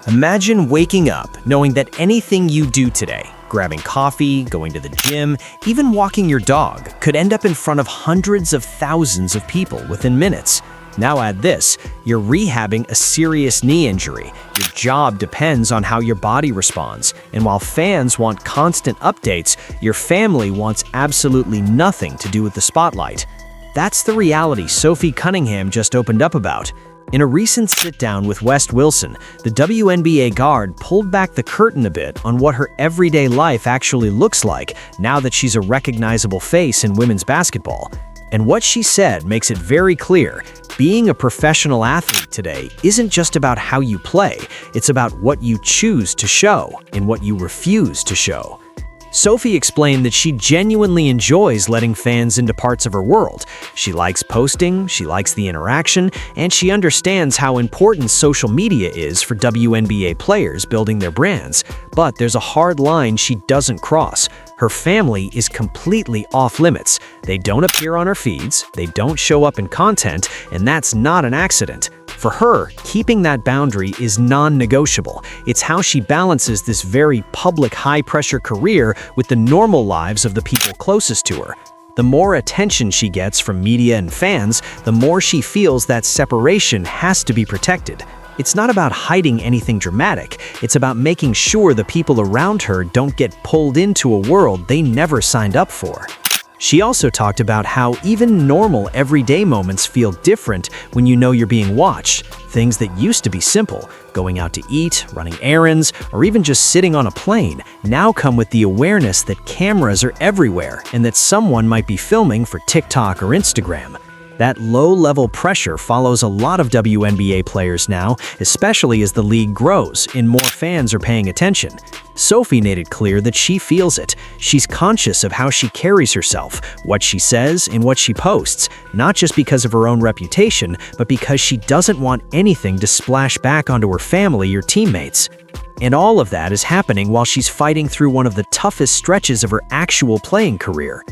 Imagine waking up knowing that anything you do today, grabbing coffee, going to the gym, even walking your dog, could end up in front of hundreds of thousands of people within minutes. Now add this, you're rehabbing a serious knee injury. Your job depends on how your body responds. And while fans want constant updates, your family wants absolutely nothing to do with the spotlight. That's the reality Sophie Cunningham just opened up about. In a recent sit-down with West Wilson, the WNBA guard pulled back the curtain a bit on what her everyday life actually looks like now that she's a recognizable face in women's basketball. And what she said makes it very clear, being a professional athlete today isn't just about how you play, it's about what you choose to show and what you refuse to show. Sophie explained that she genuinely enjoys letting fans into parts of her world. She likes posting, she likes the interaction, and she understands how important social media is for WNBA players building their brands. But there's a hard line she doesn't cross. Her family is completely off limits. They don't appear on her feeds, they don't show up in content, and that's not an accident. For her, keeping that boundary is non-negotiable. It's how she balances this very public high-pressure career with the normal lives of the people closest to her. The more attention she gets from media and fans, the more she feels that separation has to be protected. It's not about hiding anything dramatic, it's about making sure the people around her don't get pulled into a world they never signed up for. She also talked about how even normal everyday moments feel different when you know you're being watched. Things that used to be simple, going out to eat, running errands, or even just sitting on a plane, now come with the awareness that cameras are everywhere and that someone might be filming for TikTok or Instagram. That low-level pressure follows a lot of WNBA players now, especially as the league grows and more fans are paying attention. Sophie made it clear that she feels it. She's conscious of how she carries herself, what she says, and what she posts, not just because of her own reputation, but because she doesn't want anything to splash back onto her family or teammates. And all of that is happening while she's fighting through one of the toughest stretches of her actual playing career.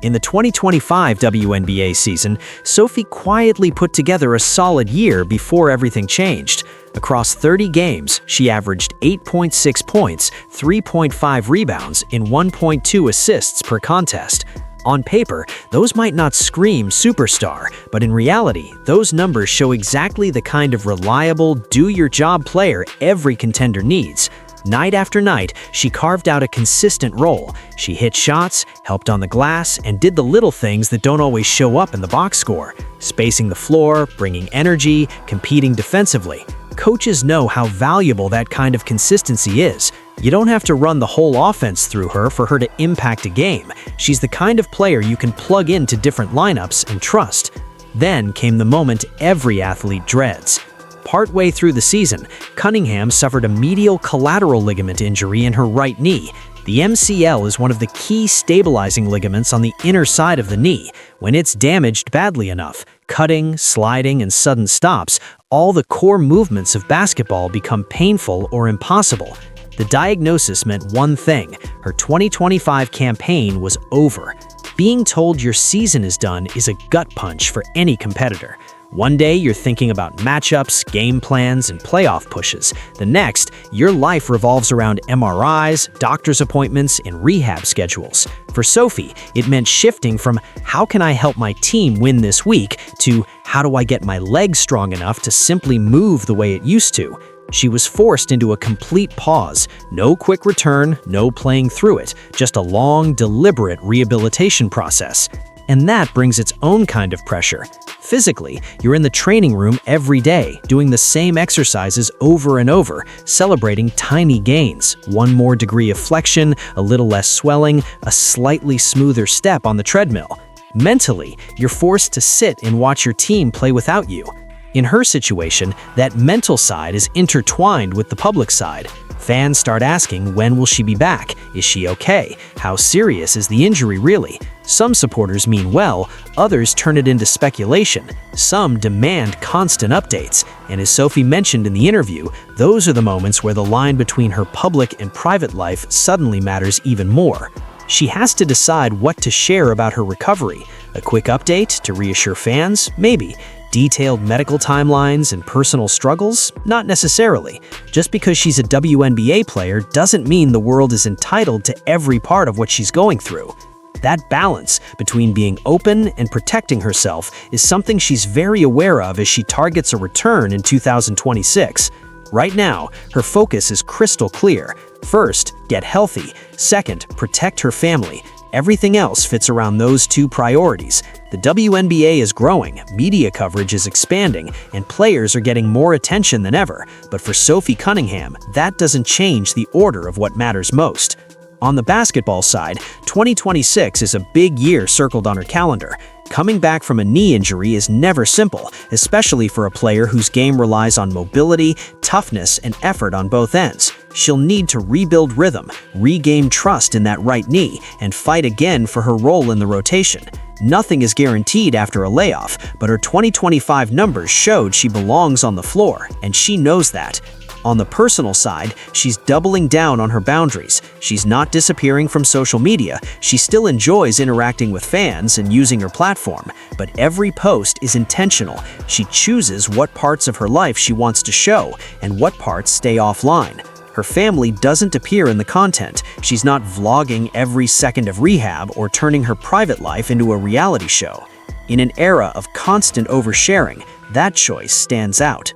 In the 2025 WNBA season, Sophie quietly put together a solid year before everything changed. Across 30 games, she averaged 8.6 points, 3.5 rebounds, and 1.2 assists per contest. On paper, those might not scream superstar, but in reality, those numbers show exactly the kind of reliable, do-your-job player every contender needs. Night after night, she carved out a consistent role. She hit shots, helped on the glass, and did the little things that don't always show up in the box score. Spacing the floor, bringing energy, competing defensively. Coaches know how valuable that kind of consistency is. You don't have to run the whole offense through her for her to impact a game. She's the kind of player you can plug into different lineups and trust. Then came the moment every athlete dreads. Partway through the season, Cunningham suffered a medial collateral ligament injury in her right knee. The MCL is one of the key stabilizing ligaments on the inner side of the knee. When it's damaged badly enough, cutting, sliding, and sudden stops, all the core movements of basketball become painful or impossible. The diagnosis meant one thing: her 2025 campaign was over. Being told your season is done is a gut punch for any competitor. One day you're thinking about matchups, game plans, and playoff pushes. The next, your life revolves around MRIs, doctor's appointments, and rehab schedules. For Sophie, it meant shifting from "how can I help my team win this week" to "how do I get my legs strong enough to simply move the way it used to." She was forced into a complete pause. No quick return, no playing through it, just a long, deliberate rehabilitation process. And that brings its own kind of pressure. Physically, you're in the training room every day, doing the same exercises over and over, celebrating tiny gains. One more degree of flexion, a little less swelling, a slightly smoother step on the treadmill. Mentally, you're forced to sit and watch your team play without you. In her situation, that mental side is intertwined with the public side. Fans start asking, when will she be back? Is she okay? How serious is the injury really? Some supporters mean well, others turn it into speculation. Some demand constant updates. And as Sophie mentioned in the interview, those are the moments where the line between her public and private life suddenly matters even more. She has to decide what to share about her recovery. A quick update to reassure fans? Maybe. Detailed medical timelines and personal struggles? Not necessarily. Just because she's a WNBA player doesn't mean the world is entitled to every part of what she's going through. That balance between being open and protecting herself is something she's very aware of as she targets a return in 2026. Right now, her focus is crystal clear. First, get healthy. Second, protect her family. Everything else fits around those two priorities. The WNBA is growing, media coverage is expanding, and players are getting more attention than ever. But for Sophie Cunningham, that doesn't change the order of what matters most. On the basketball side, 2026 is a big year circled on her calendar. Coming back from a knee injury is never simple, especially for a player whose game relies on mobility, toughness, and effort on both ends. She'll need to rebuild rhythm, regain trust in that right knee, and fight again for her role in the rotation. Nothing is guaranteed after a layoff, but her 2025 numbers showed she belongs on the floor, and she knows that. On the personal side, she's doubling down on her boundaries. She's not disappearing from social media. She still enjoys interacting with fans and using her platform, but every post is intentional. She chooses what parts of her life she wants to show and what parts stay offline. Her family doesn't appear in the content. She's not vlogging every second of rehab or turning her private life into a reality show. In an era of constant oversharing, that choice stands out.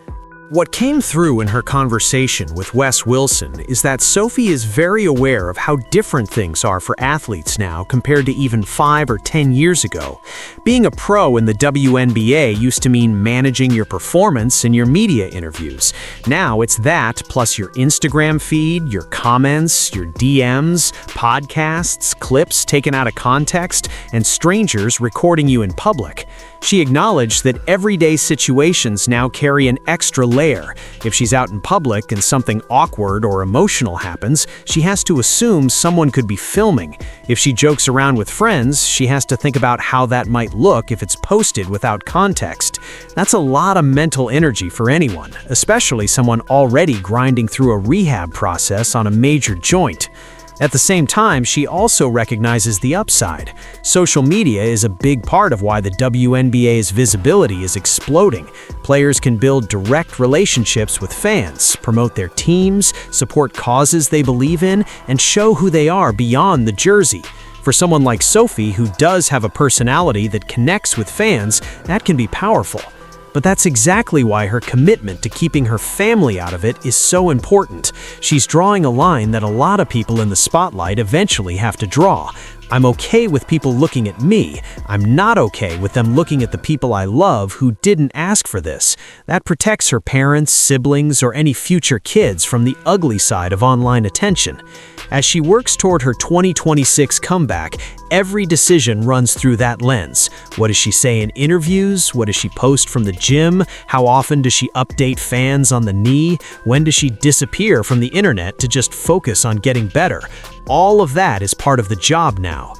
What came through in her conversation with Wes Wilson is that Sophie is very aware of how different things are for athletes now compared to even 5 or 10 years ago. Being a pro in the WNBA used to mean managing your performance and your media interviews. Now it's that plus your Instagram feed, your comments, your DMs, podcasts, clips taken out of context, and strangers recording you in public. She acknowledged that everyday situations now carry an extra layer. If she's out in public and something awkward or emotional happens, she has to assume someone could be filming. If she jokes around with friends, she has to think about how that might look if it's posted without context. That's a lot of mental energy for anyone, especially someone already grinding through a rehab process on a major joint. At the same time, she also recognizes the upside. Social media is a big part of why the WNBA's visibility is exploding. Players can build direct relationships with fans, promote their teams, support causes they believe in, and show who they are beyond the jersey. For someone like Sophie, who does have a personality that connects with fans, that can be powerful. But that's exactly why her commitment to keeping her family out of it is so important. She's drawing a line that a lot of people in the spotlight eventually have to draw. I'm okay with people looking at me. I'm not okay with them looking at the people I love who didn't ask for this. That protects her parents, siblings, or any future kids from the ugly side of online attention. As she works toward her 2026 comeback, every decision runs through that lens. What does she say in interviews? What does she post from the gym? How often does she update fans on the knee? When does she disappear from the internet to just focus on getting better? All of that is part of the job now.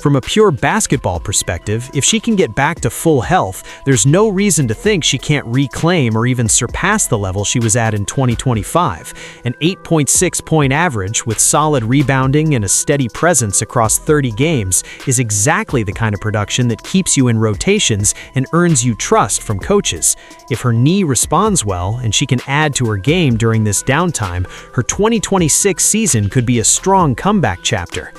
From a pure basketball perspective, if she can get back to full health, there's no reason to think she can't reclaim or even surpass the level she was at in 2025. An 8.6-point average with solid rebounding and a steady presence across 30 games is exactly the kind of production that keeps you in rotations and earns you trust from coaches. If her knee responds well and she can add to her game during this downtime, her 2026 season could be a strong comeback chapter.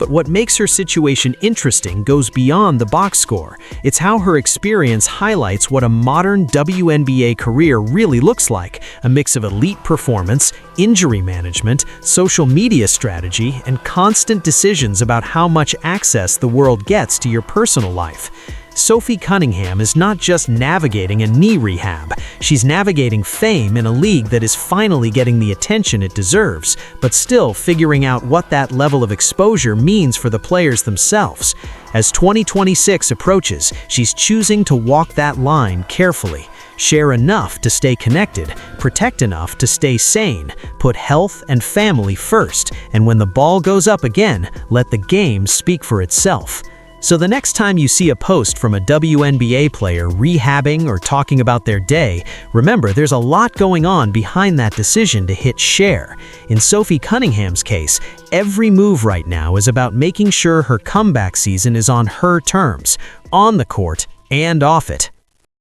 But what makes her situation interesting goes beyond the box score. It's how her experience highlights what a modern WNBA career really looks like, a mix of elite performance, injury management, social media strategy, and constant decisions about how much access the world gets to your personal life. Sophie Cunningham is not just navigating a knee rehab, she's navigating fame in a league that is finally getting the attention it deserves, but still figuring out what that level of exposure means for the players themselves. As 2026 approaches, she's choosing to walk that line carefully. Share enough to stay connected, protect enough to stay sane, put health and family first, and when the ball goes up again, let the game speak for itself. So the next time you see a post from a WNBA player rehabbing or talking about their day, remember there's a lot going on behind that decision to hit share. In Sophie Cunningham's case, every move right now is about making sure her comeback season is on her terms, on the court and off it.